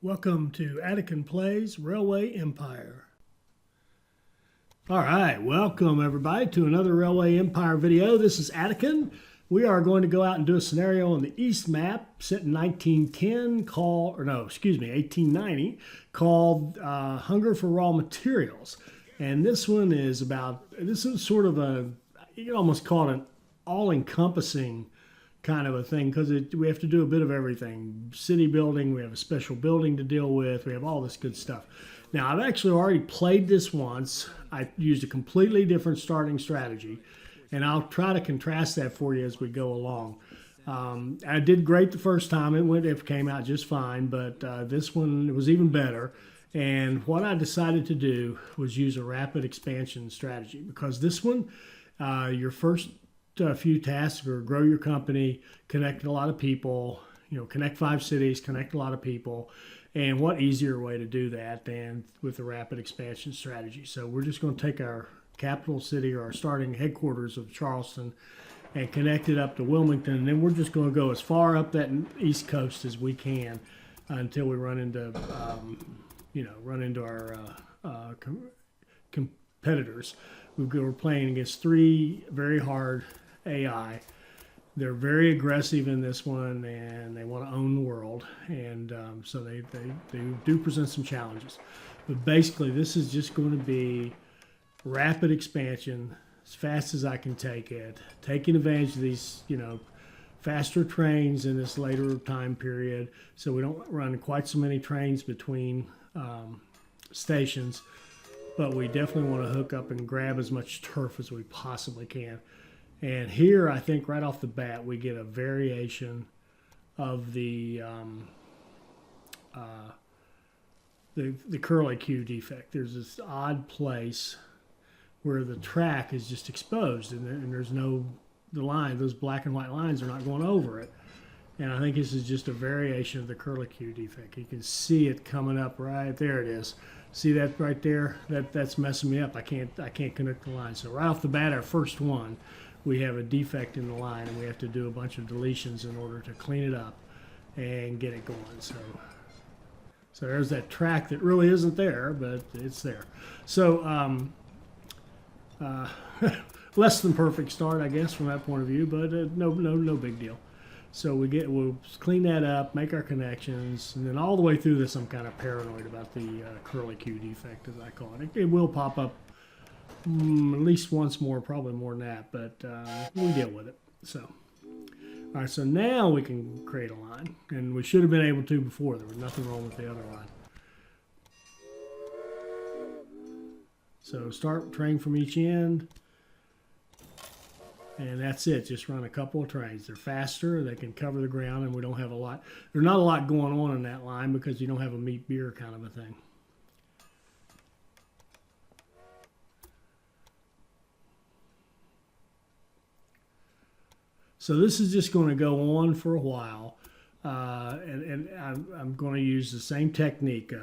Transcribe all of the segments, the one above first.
Welcome to Attican Plays Railway Empire. All right, welcome everybody to another Railway Empire video. This is Attican. We are going to go out and do a scenario on the East map set in 1910 1890 called Hunger for Raw Materials. And this one is sort of you can almost call it an all-encompassing kind of a thing because we have to do a bit of everything. City building, we have a special building to deal with, we have all this good stuff. Now, I've actually already played this once. I used a completely different starting strategy, and I'll try to contrast that for you as we go along. I did great the first time. It came out just fine, but this one was even better. And what I decided to do was use a rapid expansion strategy because this one, your first few tasks are grow your company, connect a lot of people, connect 5 cities, connect a lot of people. And what easier way to do that than with a rapid expansion strategy? So we're just going to take our capital city or our starting headquarters of Charleston and connect it up to Wilmington. And then we're just going to go as far up that East Coast as we can until we run into our competitors. We're playing against 3 very hard AI. They're very aggressive in this one, and they want to own the world, and so they do present some challenges. But basically, this is just going to be rapid expansion as fast as I can take it, taking advantage of these, faster trains in this later time period, so we don't run quite so many trains between stations. But we definitely want to hook up and grab as much turf as we possibly can. And here, I think right off the bat, we get a variation of the curlicue defect. There's this odd place where the track is just exposed, and there's those black and white lines are not going over it. And I think this is just a variation of the curlicue defect. You can see it coming up right there. It is. See that right there? That's messing me up. I can't connect the line. So right off the bat, our first one, we have a defect in the line, and we have to do a bunch of deletions in order to clean it up and get it going. So there's that track that really isn't there, but it's there. So less than perfect start, I guess, from that point of view, but no big deal. So we'll clean that up, make our connections, and then all the way through this, I'm kind of paranoid about the curlicue defect, as I call it. It will pop up at least once more, probably more than that, but we deal with it. So, all right, so now we can create a line, and we should have been able to before. There was nothing wrong with the other line. So start train from each end. And that's it. Just run a couple of trains. They're faster. They can cover the ground, and we don't have a lot. There's not a lot going on in that line because you don't have a meat beer kind of a thing. So this is just going to go on for a while, and I'm going to use the same technique.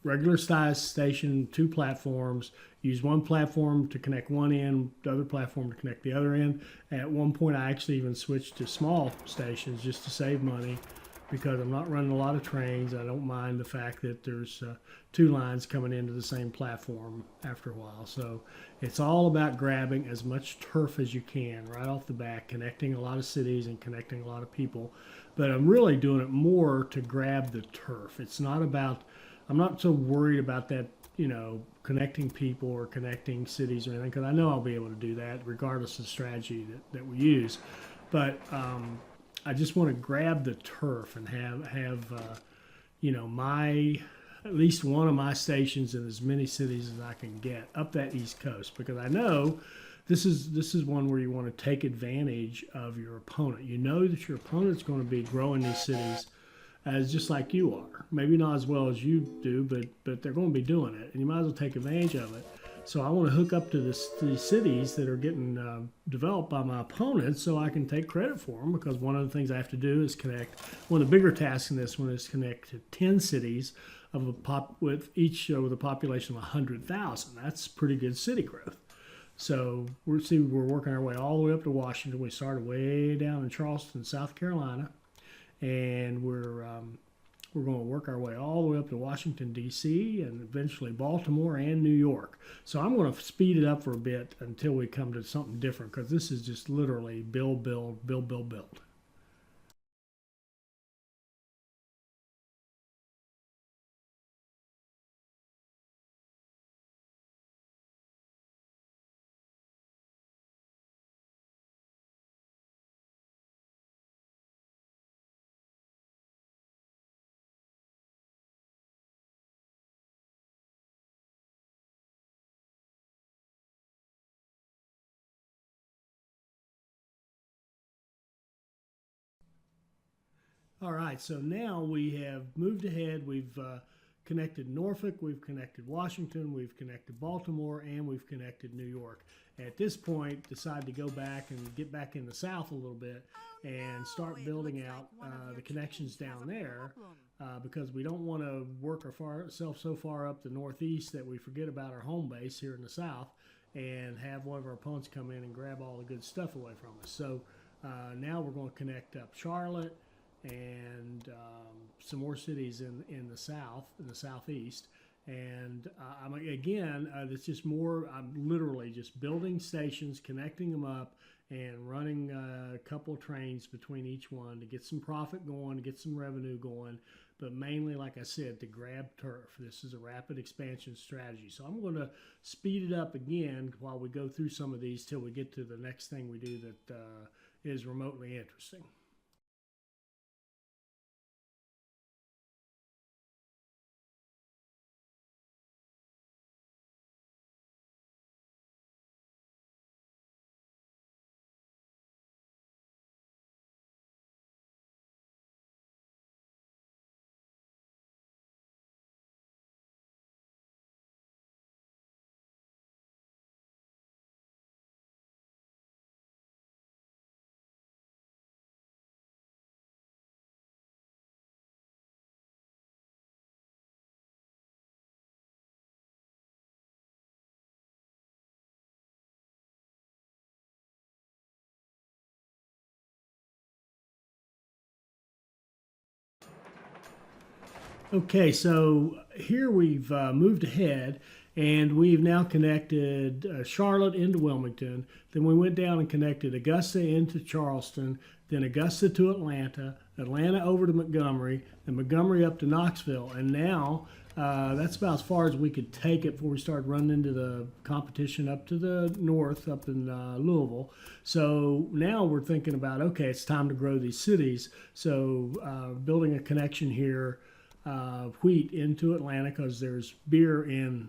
Regular size station, 2 platforms. Use one platform to connect one end, the other platform to connect the other end. At one point, I actually even switched to small stations just to save money because I'm not running a lot of trains. I don't mind the fact that there's 2 lines coming into the same platform after a while. So it's all about grabbing as much turf as you can right off the bat, connecting a lot of cities and connecting a lot of people. But I'm really doing it more to grab the turf. I'm not so worried about that, connecting people or connecting cities or anything, because I know I'll be able to do that regardless of the strategy that we use. But I just want to grab the turf and have at least one of my stations in as many cities as I can get up that East Coast, because I know this is one where you want to take advantage of your opponent. You know that your opponent's going to be growing these cities as just like you are. Maybe not as well as you do, but they're going to be doing it, and you might as well take advantage of it. So I want to hook up to these cities that are getting developed by my opponents so I can take credit for them, because one of the things I have to do is connect. One of the bigger tasks in this one is connect to 10 cities with a population of 100,000. That's pretty good city growth. So we're working our way all the way up to Washington. We started way down in Charleston, South Carolina, and we're going to work our way all the way up to Washington, D.C., and eventually Baltimore and New York. So I'm going to speed it up for a bit until we come to something different, because this is just literally build, build, build, build, build. All right, so now we have moved ahead. We've connected Norfolk, we've connected Washington, we've connected Baltimore, and we've connected New York. At this point, decide to go back and get back in the South a little bit and start building out the connections down there, because we don't want to work ourselves so far up the Northeast that we forget about our home base here in the South and have one of our opponents come in and grab all the good stuff away from us. So now we're going to connect up Charlotte and some more cities in the South, in the Southeast. And it's just more, I'm literally just building stations, connecting them up, and running a couple of trains between each one to get some profit going, to get some revenue going, but mainly, like I said, to grab turf. This is a rapid expansion strategy. So I'm going to speed it up again while we go through some of these till we get to the next thing we do that is remotely interesting. Okay, so here we've moved ahead and we've now connected Charlotte into Wilmington. Then we went down and connected Augusta into Charleston, then Augusta to Atlanta, Atlanta over to Montgomery, then Montgomery up to Knoxville. And now that's about as far as we could take it before we started running into the competition up to the north, up in Louisville. So now we're thinking about, okay, it's time to grow these cities. So building a connection here, wheat into Atlanta, because there's beer in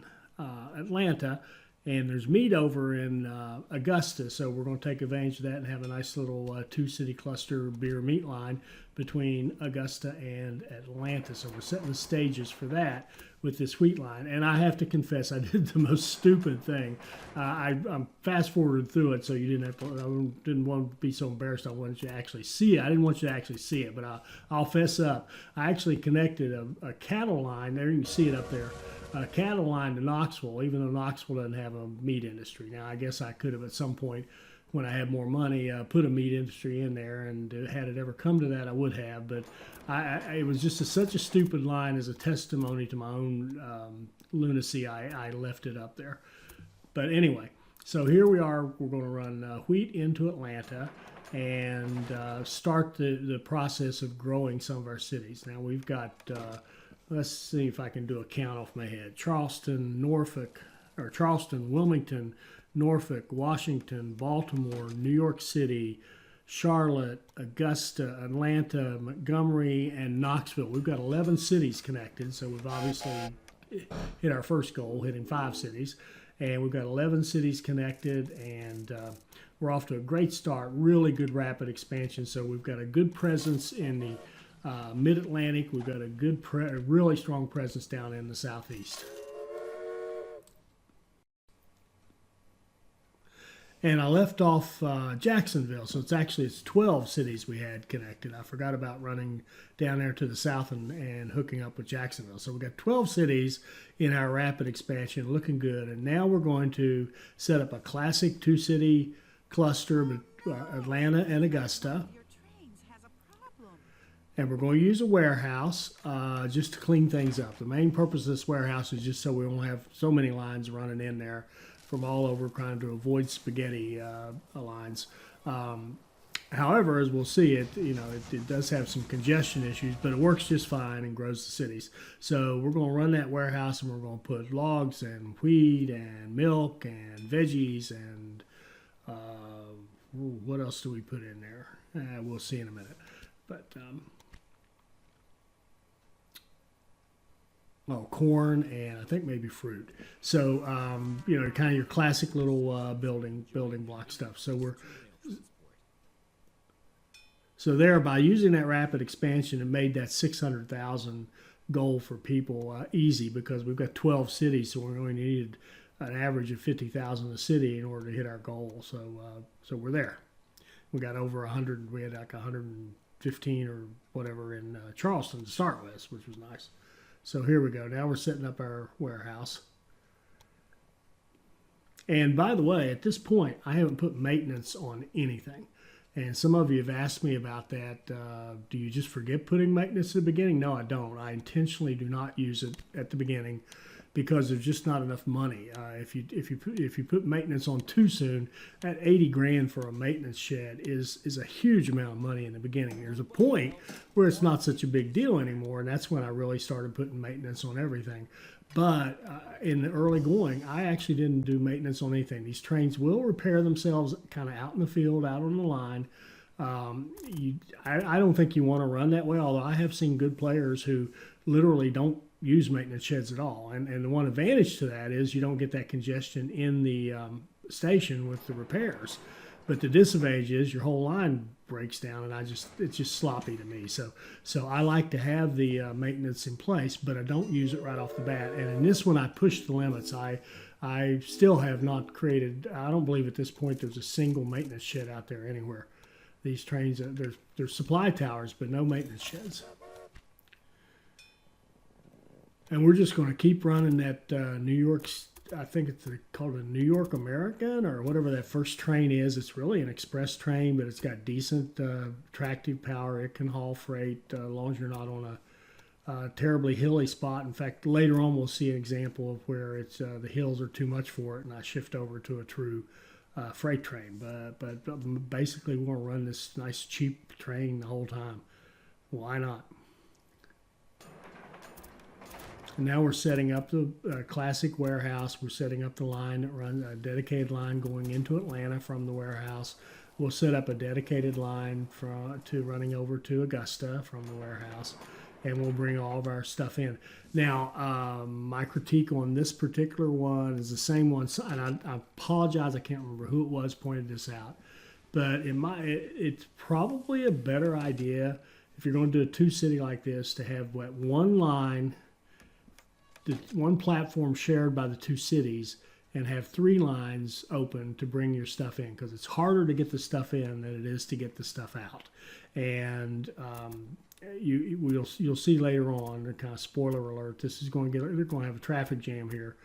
Atlanta and there's meat over in Augusta. So we're going to take advantage of that and have a nice little two-city cluster beer meat line between Augusta and Atlanta. So we're setting the stages for that with this wheat line. And I have to confess, I did the most stupid thing. I'm fast forwarded through it, so you didn't have to. I didn't want to be so embarrassed. I wanted you to actually see it. I didn't want you to actually see it, but I'll fess up. I actually connected a cattle line. There you can see it up there. A cattle line to Knoxville, even though Knoxville doesn't have a meat industry. Now, I guess I could have at some point, when I had more money, put a meat industry in there, and had it ever come to that, I would have. But it was just such a stupid line as a testimony to my own lunacy. I left it up there. But anyway, so here we are. We're going to run wheat into Atlanta and start the process of growing some of our cities. Now we've got, let's see if I can do a count off my head. Charleston, Wilmington, Norfolk, Washington, Baltimore, New York City, Charlotte, Augusta, Atlanta, Montgomery, and Knoxville. We've got 11 cities connected, so we've obviously hit our first goal, hitting 5 cities. And we've got 11 cities connected, and we're off to a great start, really good rapid expansion. So we've got a good presence in the Mid-Atlantic. We've got a really strong presence down in the Southeast. And I left off Jacksonville, so it's 12 cities we had connected. I forgot about running down there to the south and hooking up with Jacksonville. So we've got 12 cities in our rapid expansion, looking good. And now we're going to set up a classic two-city cluster, Atlanta and Augusta. And we're going to use a warehouse just to clean things up. The main purpose of this warehouse is just so we won't have so many lines running in there from all over, trying to avoid spaghetti lines. However, as we'll see, it does have some congestion issues, but it works just fine and grows the cities. So we're going to run that warehouse, and we're going to put logs and wheat and milk and veggies and what else do we put in there? We'll see in a minute. But corn and I think maybe fruit. So kind of your classic little building block stuff. So there, by using that rapid expansion, it made that 600,000 goal for people easy, because we've got 12 cities, so we're going to need an average of 50,000 a city in order to hit our goal. So we're there. We got over 100. We had like 115 or whatever in Charleston to start with, which was nice. So here we go. Now we're setting up our warehouse. And by the way, at this point, I haven't put maintenance on anything. And some of you have asked me about that. Do you just forget putting maintenance at the beginning? No, I don't. I intentionally do not use it at the beginning because there's just not enough money. If you put maintenance on too soon, that 80 grand for a maintenance shed is a huge amount of money in the beginning. There's a point where it's not such a big deal anymore, and that's when I really started putting maintenance on everything. But in the early going, I actually didn't do maintenance on anything. These trains will repair themselves kind of out in the field, out on the line. I don't think you want to run that way, although I have seen good players who literally don't use maintenance sheds at all. And the one advantage to that is you don't get that congestion in the station with the repairs. But the disadvantage is your whole line breaks down, and it's just sloppy to me. So I like to have the maintenance in place, but I don't use it right off the bat. And in this one, I pushed the limits. I still have not created. I don't believe at this point there's a single maintenance shed out there anywhere. These trains, there's supply towers, but no maintenance sheds. And we're just going to keep running that New York. I think it's called a New York American or whatever that first train is. It's really an express train, but it's got decent tractive power. It can haul freight as long as you're not on a terribly hilly spot. In fact, later on we'll see an example of where it's the hills are too much for it, and I shift over to a true freight train. But basically, we want to run this nice cheap train the whole time. Why not? And now we're setting up the classic warehouse. We're setting up the line that runs a dedicated line going into Atlanta from the warehouse. We'll set up a dedicated line to running over to Augusta from the warehouse, and we'll bring all of our stuff in. Now, my critique on this particular one is the same one, and I apologize, I can't remember who it was pointed this out, but it's probably a better idea if you're going to do a two-city like this to have one line, one platform shared by the two cities, and have three lines open to bring your stuff in, because it's harder to get the stuff in than it is to get the stuff out. And you'll see later on, kind of spoiler alert, they're going to have a traffic jam here.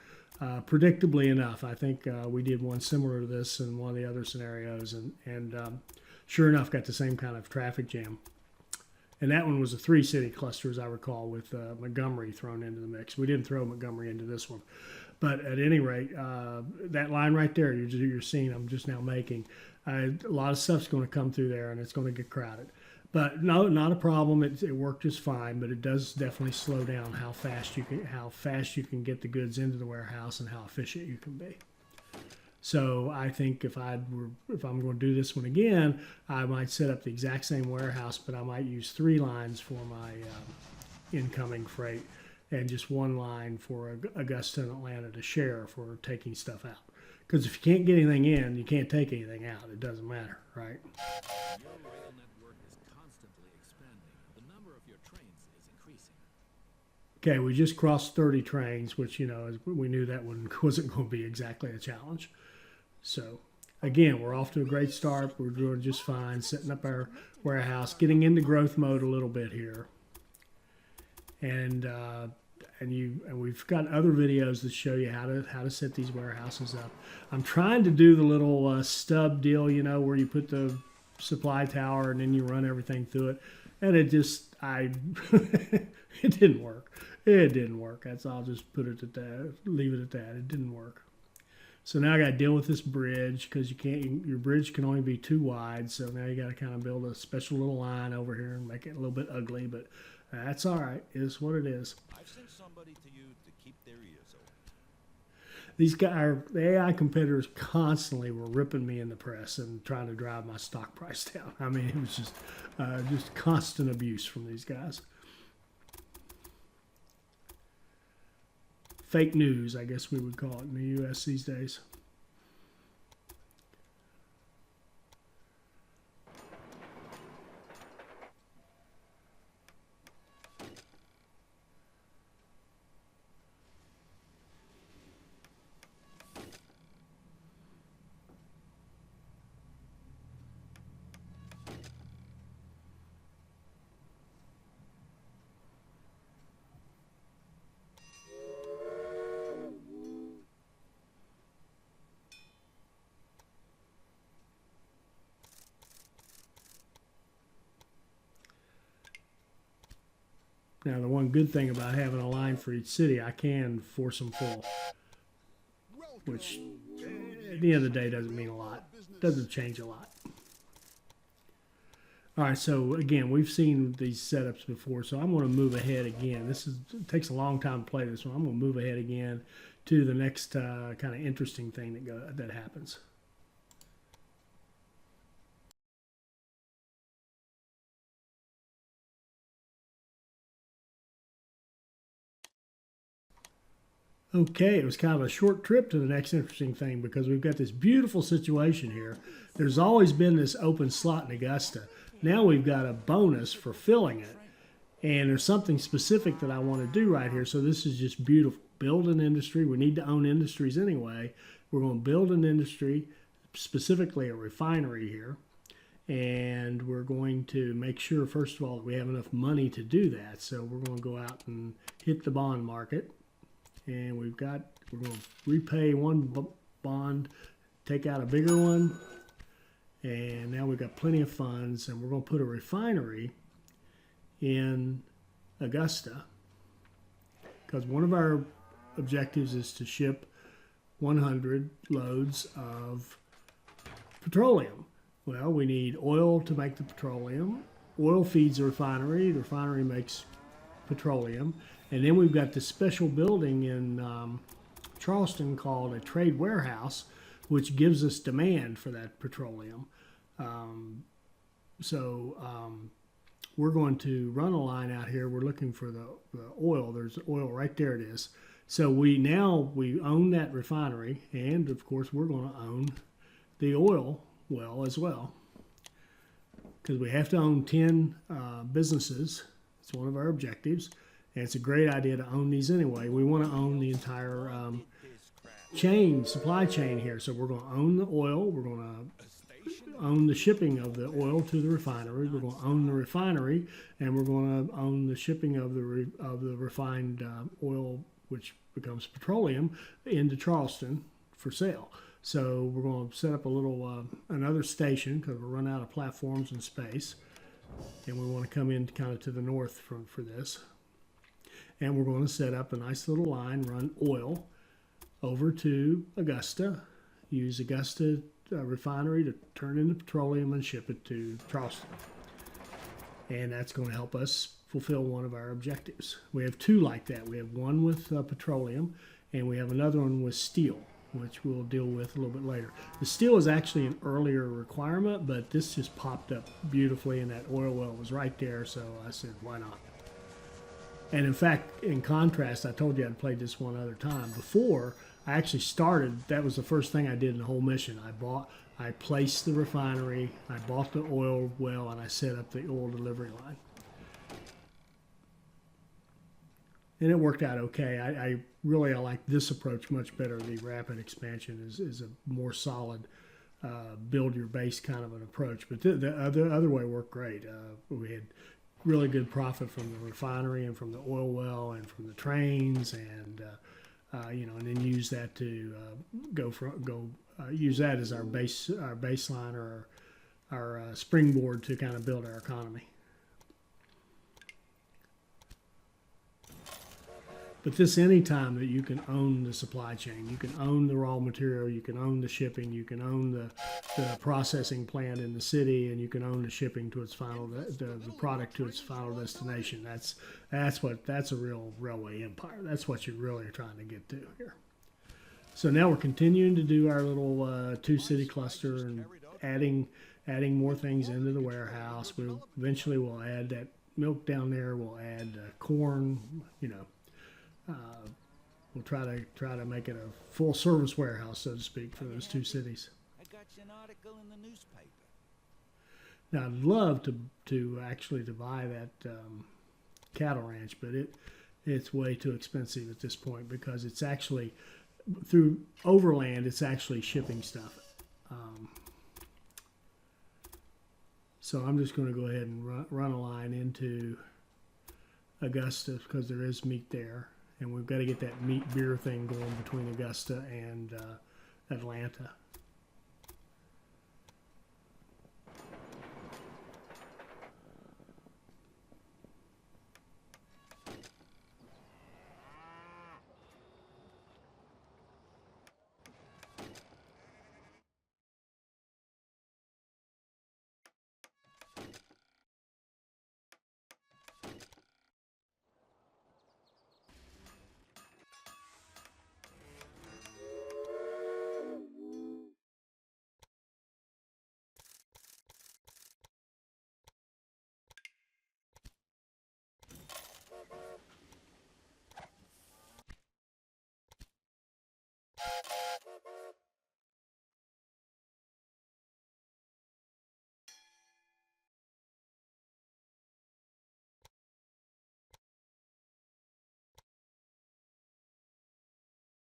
Predictably enough, I think we did one similar to this in one of the other scenarios, and sure enough, got the same kind of traffic jam. And that one was a three-city cluster, as I recall, with Montgomery thrown into the mix. We didn't throw Montgomery into this one. But at any rate, that line right there, you're seeing I'm just now making, a lot of stuff's going to come through there, and it's going to get crowded. But no, not a problem. It worked just fine, but it does definitely slow down how fast you can get the goods into the warehouse and how efficient you can be. So I think if I'm going to do this one again, I might set up the exact same warehouse, but I might use three lines for my incoming freight and just one line for Augusta and Atlanta to share for taking stuff out. Because if you can't get anything in, you can't take anything out. It doesn't matter, right? Your rail network is constantly expanding. The number of your trains is increasing. Okay, we just crossed 30 trains, which, we knew that one wasn't going to be exactly a challenge. So, again, we're off to a great start. We're doing just fine, setting up our warehouse, getting into growth mode a little bit here. And we've got other videos that show you how to set these warehouses up. I'm trying to do the little stub deal, where you put the supply tower and then you run everything through it. and it just it didn't work. It didn't work. That's I'll just put it at that. Leave it at that. It didn't work. So now I got to deal with this bridge because you can't. Your bridge can only be too wide. So now you got to kind of build a special little line over here and make it a little bit ugly. But that's all right. It's what it is. I've sent somebody to you to keep their ears open. These guys, the AI competitors, constantly were ripping me in the press and trying to drive my stock price down. I mean, it was just constant abuse from these guys. Fake news, I guess we would call it in the U.S. these days. Now, the one good thing about having a line for each city, I can force them full, which at the end of the day doesn't mean a lot. Doesn't change a lot. All right, so again, we've seen these setups before, so I'm going to move ahead again. It takes a long time to play this one. I'm going to move ahead again to the next kind of interesting thing that happens. Okay, it was kind of a short trip to the next interesting thing because we've got this beautiful situation here. There's always been this open slot in Augusta. Now we've got a bonus for filling it. And there's something specific that I want to do right here. So this is just beautiful. Build an industry. We need to own industries anyway. We're going to build an industry, specifically a refinery here. And we're going to make sure, first of all, that we have enough money to do that. So we're going to go out and hit the bond market. And we're going to repay one bond, take out a bigger one, and now we've got plenty of funds, and we're going to put a refinery in Augusta because one of our objectives is to ship 100 loads of petroleum. Well, we need oil to make the petroleum. Oil feeds the refinery makes petroleum. And then we've got this special building in Charleston called a trade warehouse, which gives us demand for that petroleum. We're going to run a line out here. We're looking for the oil. There's oil right there. It is. So we own that refinery, and of course we're going to own the oil well as well, because we have to own 10 businesses. It's one of our objectives. And it's a great idea to own these anyway. We want to own the entire supply chain here. So we're going to own the oil. We're going to own the shipping of the oil to the refinery. We're going to own the refinery, and we're going to own the shipping of the refined oil, which becomes petroleum, into Charleston for sale. So we're going to set up a little another station because we're running out of platforms and space, and we want to come in kind of to the north for this. And we're going to set up a nice little line, run oil over to Augusta, use Augusta refinery to turn into petroleum and ship it to Charleston. And that's going to help us fulfill one of our objectives. We have two like that. We have one with petroleum, and we have another one with steel, which we'll deal with a little bit later. The steel is actually an earlier requirement, but this just popped up beautifully, and that oil well was right there, so I said, why not? And in fact, in contrast, I told you I'd played this one other time. Before I actually started, that was the first thing I did in the whole mission. I placed the refinery, I bought the oil well, and I set up the oil delivery line. And it worked out okay. I really like this approach much better. The rapid expansion is a more solid build your base kind of an approach. But the other way worked great. We had really good profit from the refinery and from the oil well and from the trains, and and then use that to use that as our baseline or our springboard to kind of build our economy. But this anytime that you can own the supply chain, you can own the raw material, you can own the shipping, you can own the processing plant in the city, and you can own the shipping to its final the product to its final destination. That's a real railway empire. That's what you really are trying to get to here. So now we're continuing to do our little two-city cluster and adding more things into the warehouse. Eventually we'll add that milk down there. We'll add corn. You know. We'll try to make it a full service warehouse, so to speak, for those two cities. I got you an article in the newspaper. Now, I'd love to actually to buy that cattle ranch, but it's way too expensive at this point because it's actually through overland. It's actually shipping stuff. So I'm just going to go ahead and run a line into Augusta because there is meat there. And we've got to get that meat beer thing going between Augusta and Atlanta.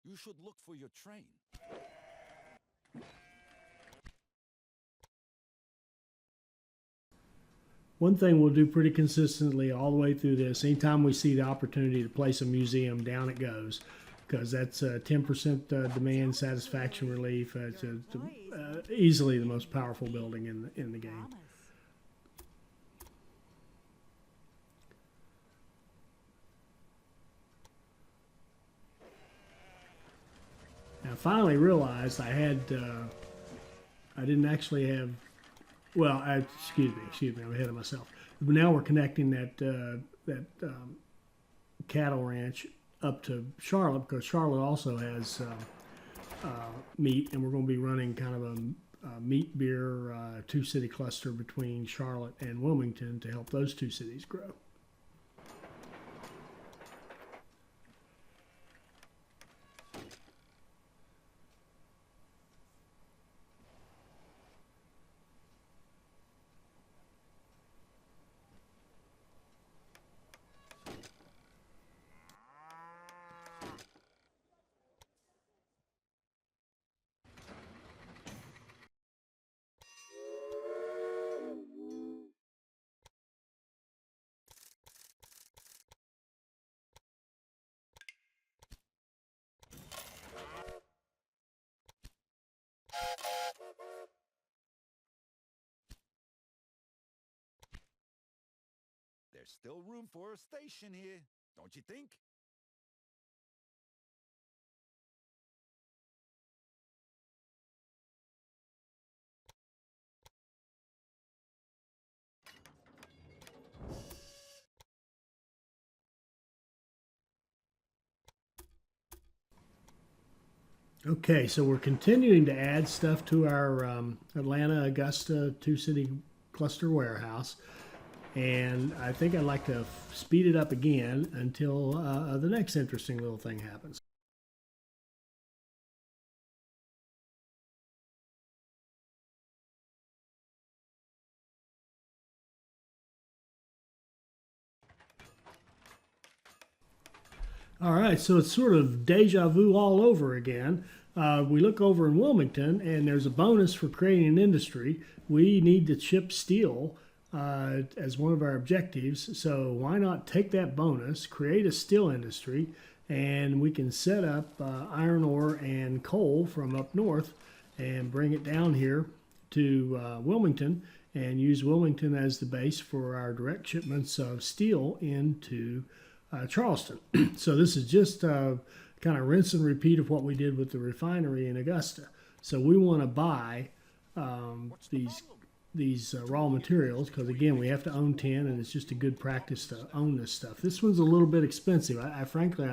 You should look for your train. One thing we'll do pretty consistently all the way through this, anytime we see the opportunity to place a museum, down it goes, because that's 10% demand satisfaction relief. It's easily the most powerful building in the game. Now, I finally realized I didn't actually have. Well, excuse me, I'm ahead of myself. But now we're connecting that cattle ranch up to Charlotte because Charlotte also has meat, and we're going to be running kind of a meat beer two-city cluster between Charlotte and Wilmington to help those two cities grow. There's still room for a station here, don't you think? Okay, so we're continuing to add stuff to our Atlanta, Augusta two-city cluster warehouse. And I think I'd like to speed it up again until the next interesting little thing happens. All right, so it's sort of deja vu all over again. We look over in Wilmington, and there's a bonus for creating an industry. We need to ship steel as one of our objectives. So why not take that bonus, create a steel industry, and we can set up iron ore and coal from up north and bring it down here to Wilmington and use Wilmington as the base for our direct shipments of steel into Charleston. So this is just kind of rinse and repeat of what we did with the refinery in Augusta. So we want to buy these raw materials because again we have to own 10 and it's just a good practice to own this stuff. This one's a little bit expensive. I frankly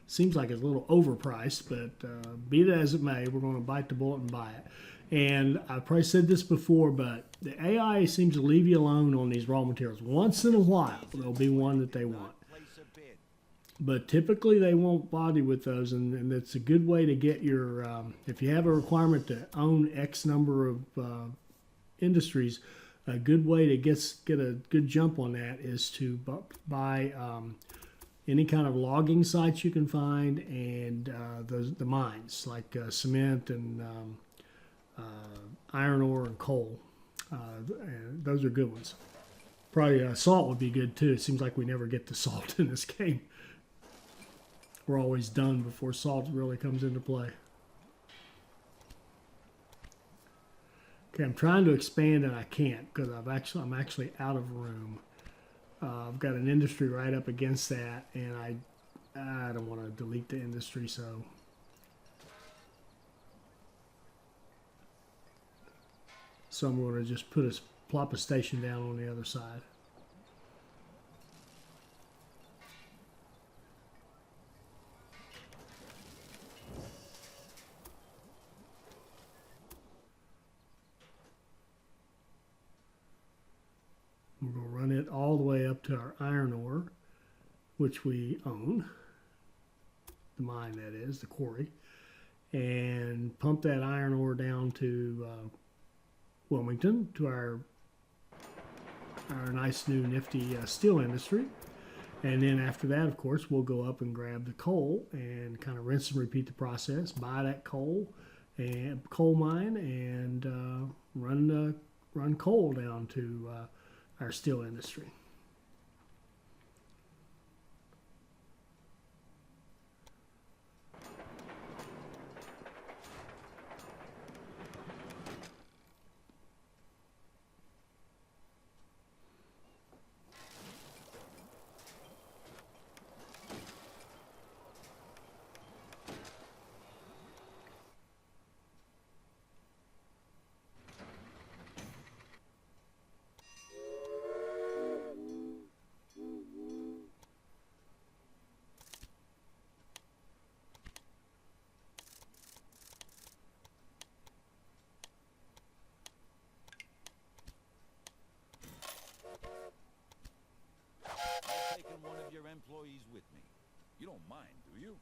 seems like it's a little overpriced, but be that as it may, we're going to bite the bullet and buy it. And I've probably said this before, but the AI seems to leave you alone on these raw materials. Once in a while, there'll be one that they want. But typically they won't bother with those, and it's a good way to get your, if you have a requirement to own X number of industries, a good way to get a good jump on that is to buy any kind of logging sites you can find, and the mines like cement and iron ore and coal. And those are good ones. Probably salt would be good too. It seems like we never get to salt in this game. We're always done before salt really comes into play. Okay, I'm trying to expand and I can't because I'm actually out of room. I've got an industry right up against that, and I don't want to delete the industry, so I'm going to just plop a station down on the other side. We're going to run it all the way up to our iron ore, which we own, the mine that is, the quarry, and pump that iron ore down to Wilmington, to our nice new nifty steel industry. And then after that, of course, we'll go up and grab the coal and kind of rinse and repeat the process, buy that coal and coal mine, and run coal down to our steel industry. Taking one of your employees with me. You don't mind, do you?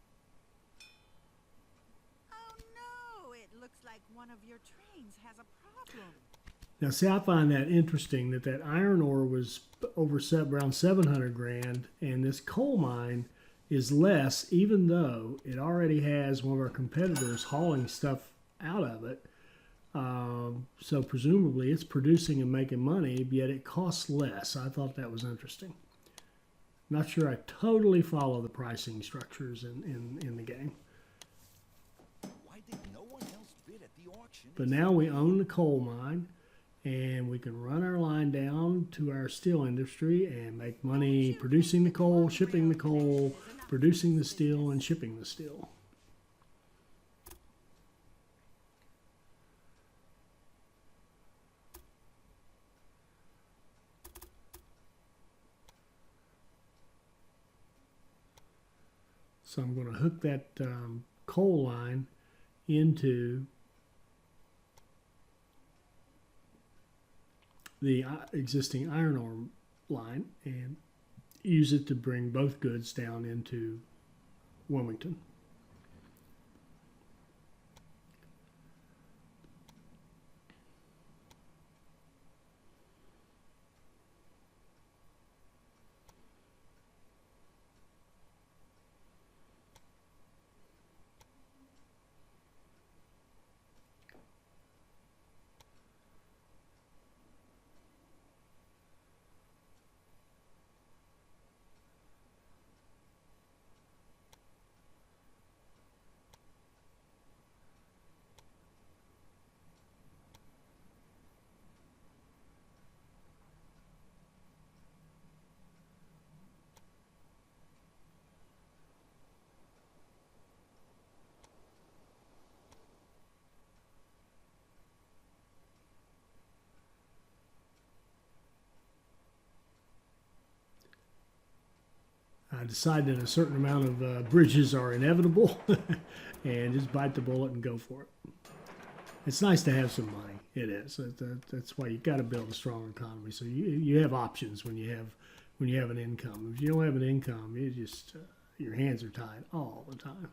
Oh no, it looks like one of your trains has a problem. Now, see, I find that interesting that iron ore was around 700 grand, and this coal mine is less, even though it already has one of our competitors hauling stuff out of it. So presumably it's producing and making money, yet it costs less. I thought that was interesting. Not sure I totally follow the pricing structures in the game. Why did no one else bid at the auction? But now we own the coal mine, and we can run our line down to our steel industry and make money producing the coal, shipping the coal, producing the steel, and shipping the steel. So I'm going to hook that coal line into the existing iron ore line and use it to bring both goods down into Wilmington. I decided that a certain amount of bridges are inevitable, and just bite the bullet and go for it. It's nice to have some money. It is. That's why you got to build a strong economy. So you have options when you have an income. If you don't have an income, you just your hands are tied all the time.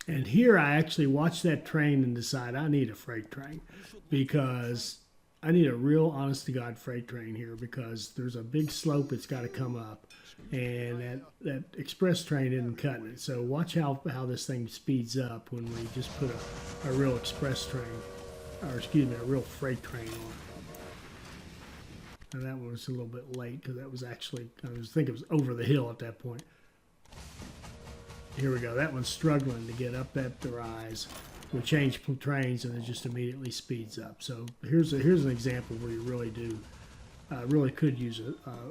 And here I actually watched that train and decide I need a freight train because I need a real honest to God freight train here because there's a big slope it's got to come up and that express train isn't cutting it. So watch how this thing speeds up when we just put a real express train, or excuse me, a real freight train on. And that one was a little bit late because that was actually, I think it was over the hill at that point. Here we go. That one's struggling to get up that rise. We change trains and it just immediately speeds up. So here's an example where you really could use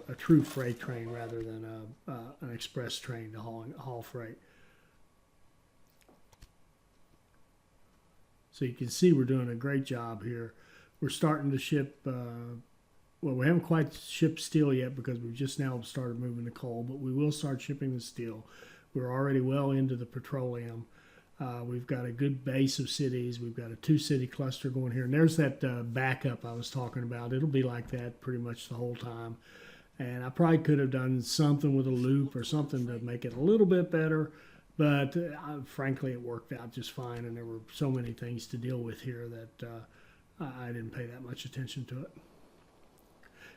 a true freight train rather than an express train to haul freight. So you can see we're doing a great job here. We're starting to ship. Well, we haven't quite shipped steel yet because we've just now started moving the coal, but we will start shipping the steel. We're already well into the petroleum. We've got a good base of cities. We've got a 2-city cluster going here. And there's that backup I was talking about. It'll be like that pretty much the whole time. And I probably could have done something with a loop or something to make it a little bit better. But frankly, it worked out just fine. And there were so many things to deal with here that I didn't pay that much attention to it.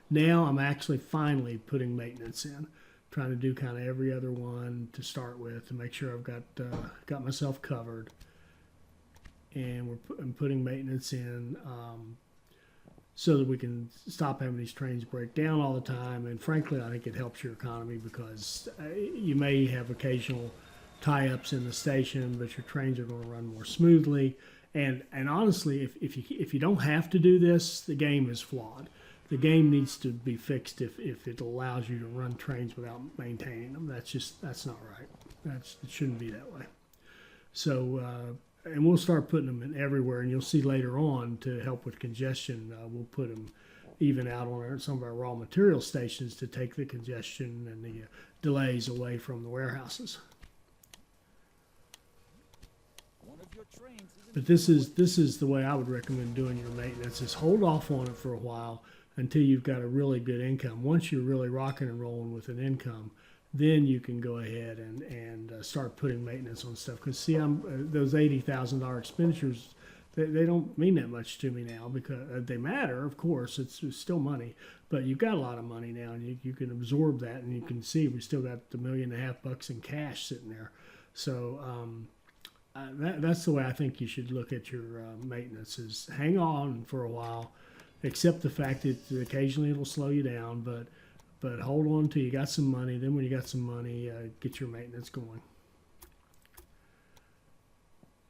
Now I'm actually finally putting maintenance in. Trying to do kind of every other one to start with to make sure I've got myself covered. And I'm putting maintenance in so that we can stop having these trains break down all the time. And frankly, I think it helps your economy because you may have occasional tie-ups in the station, but your trains are going to run more smoothly. And honestly, if you don't have to do this, the game is flawed. The game needs to be fixed if it allows you to run trains without maintaining them. That's not right. It shouldn't be that way. So, and we'll start putting them in everywhere, and you'll see later on to help with congestion, we'll put them even out on some of our raw material stations to take the congestion and the delays away from the warehouses. But this is the way I would recommend doing your maintenance: is hold off on it for a while until you've got a really good income. Once you're really rocking and rolling with an income, then you can go ahead and start putting maintenance on stuff. Because see, those $80,000 expenditures, they don't mean that much to me now because they matter, of course. It's still money, but you've got a lot of money now, and you can absorb that, and you can see we still got $1.5 million in cash sitting there. So that's the way I think you should look at your maintenance: is hang on for a while. Accept the fact that occasionally it'll slow you down, but hold on till you got some money. Then when you got some money, get your maintenance going.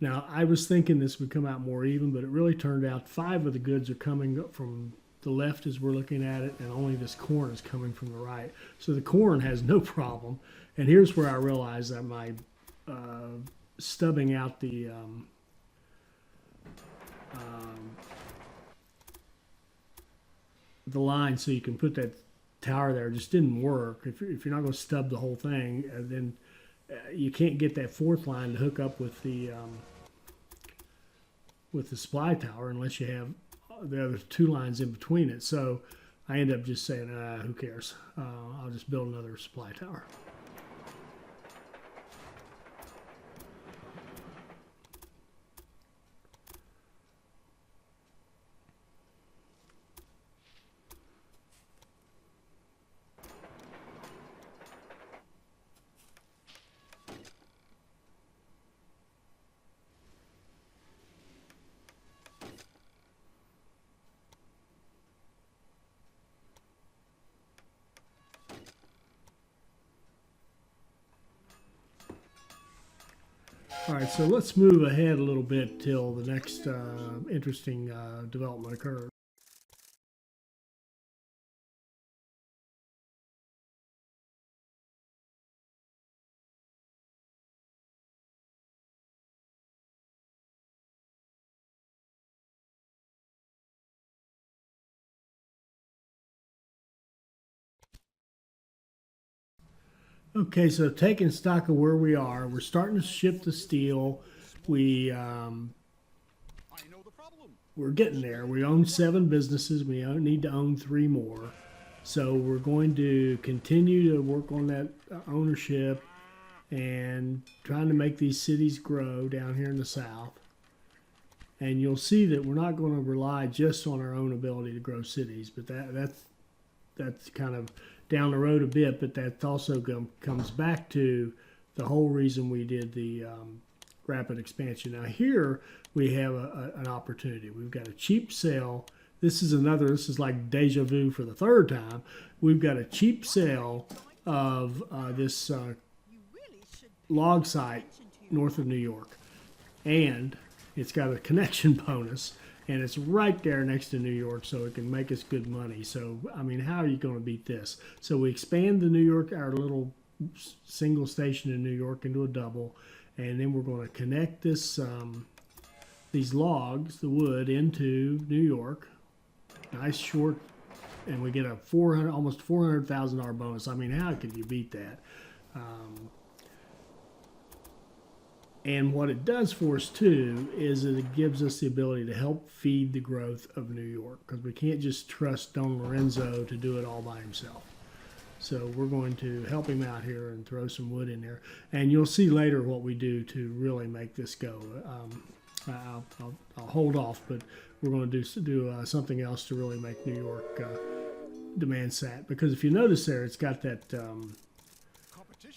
Now, I was thinking this would come out more even, but it really turned out 5 of the goods are coming from the left as we're looking at it, and only this corn is coming from the right. So the corn has no problem. And here's where I realized that my stubbing out the line so you can put that tower there just didn't work. If you're not going to stub the whole thing, then you can't get that 4th line to hook up with the supply tower unless you have the other 2 lines in between it. So I end up just saying, who cares? I'll just build another supply tower. All right, so let's move ahead a little bit till the next interesting development occurs. Okay, so taking stock of where we are, we're starting to ship the steel. We're getting there. We own 7 businesses. We need to own 3 more. So we're going to continue to work on that ownership and trying to make these cities grow down here in the South. And you'll see that we're not going to rely just on our own ability to grow cities, but that's kind of down the road a bit, but that also comes back to the whole reason we did the rapid expansion. Now here we have an opportunity. We've got a cheap sale. This is like deja vu for the 3rd time. We've got a cheap sale of this log site north of New York. And it's got a connection bonus. And it's right there next to New York, so it can make us good money. So, I mean, how are you going to beat this? So we expand the New York, our little single station in New York, into a double. And then we're going to connect this, these logs, the wood, into New York. Nice short, and we get a almost $400,000 bonus. I mean, how could you beat that? And what it does for us too is that it gives us the ability to help feed the growth of New York, because we can't just trust Don Lorenzo to do it all by himself. So we're going to help him out here and throw some wood in there. And you'll see later what we do to really make this go. I'll hold off, but we're going to do something else to really make New York demand sat. Because if you notice there, it's got that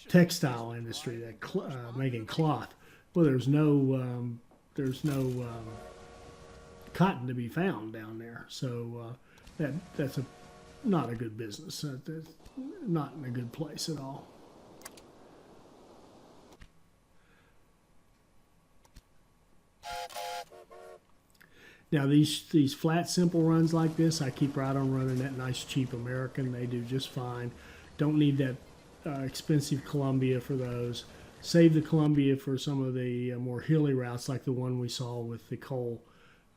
textile industry, that making cloth. Well, there's no cotton to be found down there, so that's not a good business. That's not in a good place at all. Now these flat simple runs like this, I keep right on running that nice cheap American. They do just fine. Don't need that expensive Columbia for those. Save the Columbia for some of the more hilly routes like the one we saw with the coal.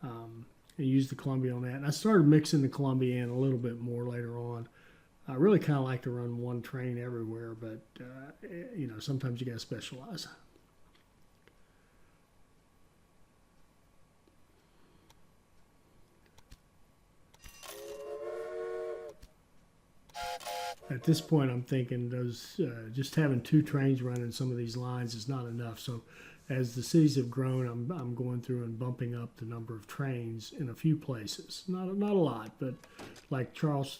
And use the Columbia on that. And I started mixing the Columbia in a little bit more later on. I really kind of like to run one train everywhere, but sometimes you got to specialize. At this point, I'm thinking those just having 2 trains running some of these lines is not enough. So as the cities have grown, I'm going through and bumping up the number of trains in a few places. Not a lot, but like Charlotte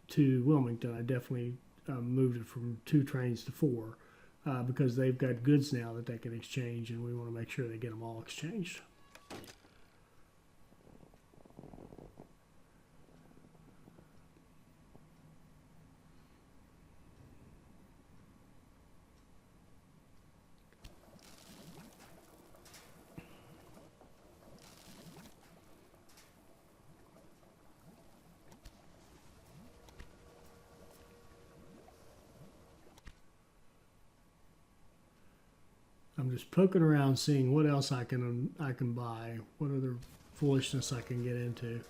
to Wilmington, I definitely moved it from 2 trains to 4 because they've got goods now that they can exchange, and we want to make sure they get them all exchanged. just poking around, seeing what else I can buy, what other foolishness I can get into.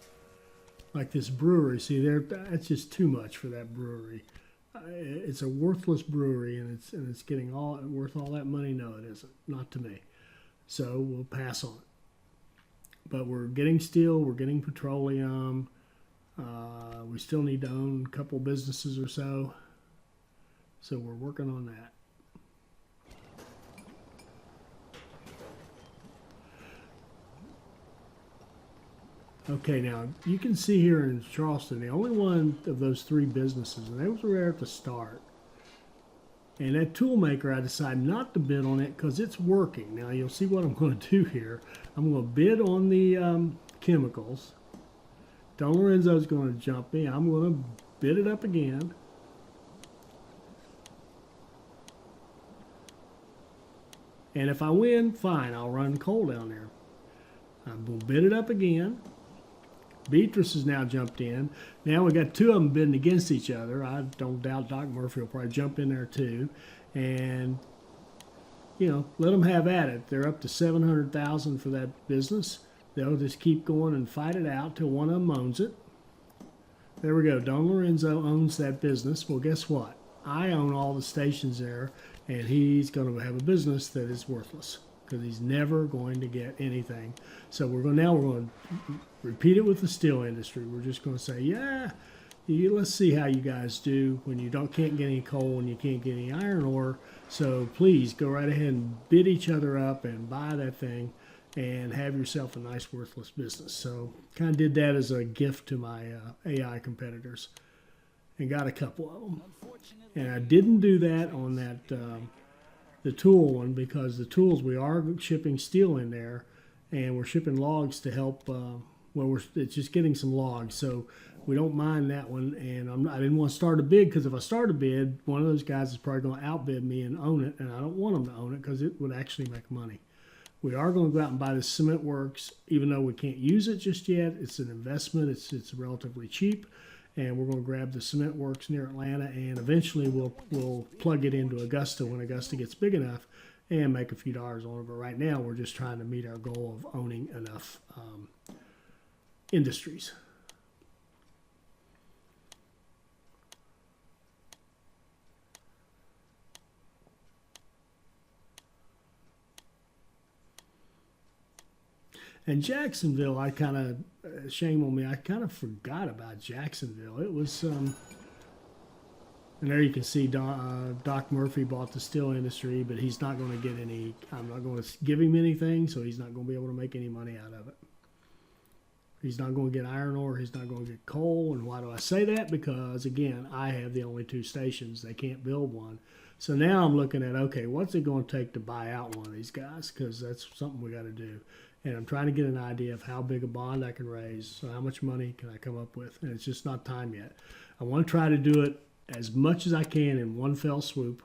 Like this brewery, see there, that's just too much for that brewery. It's a worthless brewery, and it's getting all worth all that money. No, it isn't, not to me. So we'll pass on it. But we're getting steel, we're getting petroleum. We still need to own a couple businesses or so. So we're working on that. Okay, now you can see here in Charleston, the only one of those three businesses, and those were there at the start. And that tool maker, I decided not to bid on it because it's working. Now you'll see what I'm going to do here. I'm going to bid on the chemicals. Don Lorenzo's going to jump me. I'm going to bid it up again. And if I win, fine, I'll run coal down there. I'm going to bid it up again. Beatrice has now jumped in. Now we got two of them bidding against each other. I don't doubt Doc Murphy will probably jump in there too. And, you know, let them have at it. They're up to $700,000 for that business. They'll just keep going and fight it out till one of them owns it. There we go. Don Lorenzo owns that business. Well, guess what? I own all the stations there, and he's going to have a business that is worthless because he's never going to get anything. So we're going to repeat it with the steel industry. We're just going to say, yeah, let's see how you guys do when you can't get any coal and you can't get any iron ore. So please go right ahead and bid each other up and buy that thing and have yourself a nice worthless business. So kind of did that as a gift to my AI competitors and got a couple of them. And I didn't do that on that the tool one because the tools, we are shipping steel in there and we're shipping logs to help. It's just getting some logs, so we don't mind that one. And I didn't want to start a bid because if I start a bid, one of those guys is probably going to outbid me and own it, and I don't want them to own it because it would actually make money. We are going to go out and buy the cement works, even though we can't use it just yet. It's an investment. It's relatively cheap, and we're going to grab the cement works near Atlanta, and eventually we'll plug it into Augusta when Augusta gets big enough and make a few dollars on it. But right now, we're just trying to meet our goal of owning enough industries. And Jacksonville, I kind of, shame on me, I kind of forgot about Jacksonville. It was, and there you can see Doc Murphy bought the steel industry, but he's not going to get any, I'm not going to give him anything, so he's not going to be able to make any money out of it. He's not going to get iron ore, he's not going to get coal. And why do I say that? Because, again, I have the only two stations. They can't build one. So now I'm looking at, okay, what's it going to take to buy out one of these guys? Because that's something we got to do. And I'm trying to get an idea of how big a bond I can raise. So how much money can I come up with? And it's just not time yet. I want to try to do it as much as I can in one fell swoop,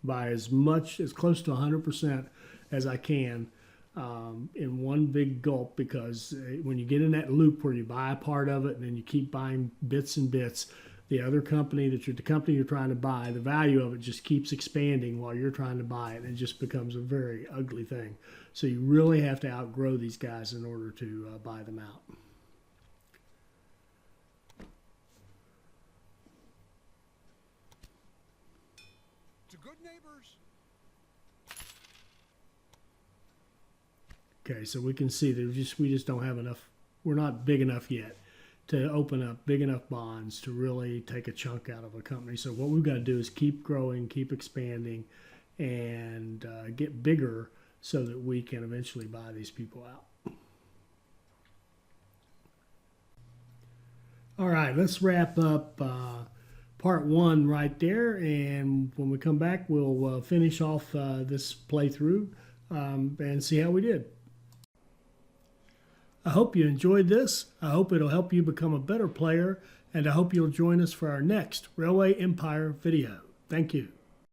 by as close to 100% as I can in one big gulp, because when you get in that loop where you buy a part of it and then you keep buying bits and bits, the other company the company you're trying to buy, the value of it just keeps expanding while you're trying to buy it, and it just becomes a very ugly thing. So you really have to outgrow these guys in order to buy them out. To good neighbors. Okay, so we can see that we just don't have enough. We're not big enough yet to open up big enough bonds to really take a chunk out of a company. So what we've got to do is keep growing, keep expanding, and get bigger so that we can eventually buy these people out. All right, let's wrap up part one right there, and when we come back, we'll finish off this playthrough and see how we did. I hope you enjoyed this. I hope it'll help you become a better player, and I hope you'll join us for our next Railway Empire video. Thank you.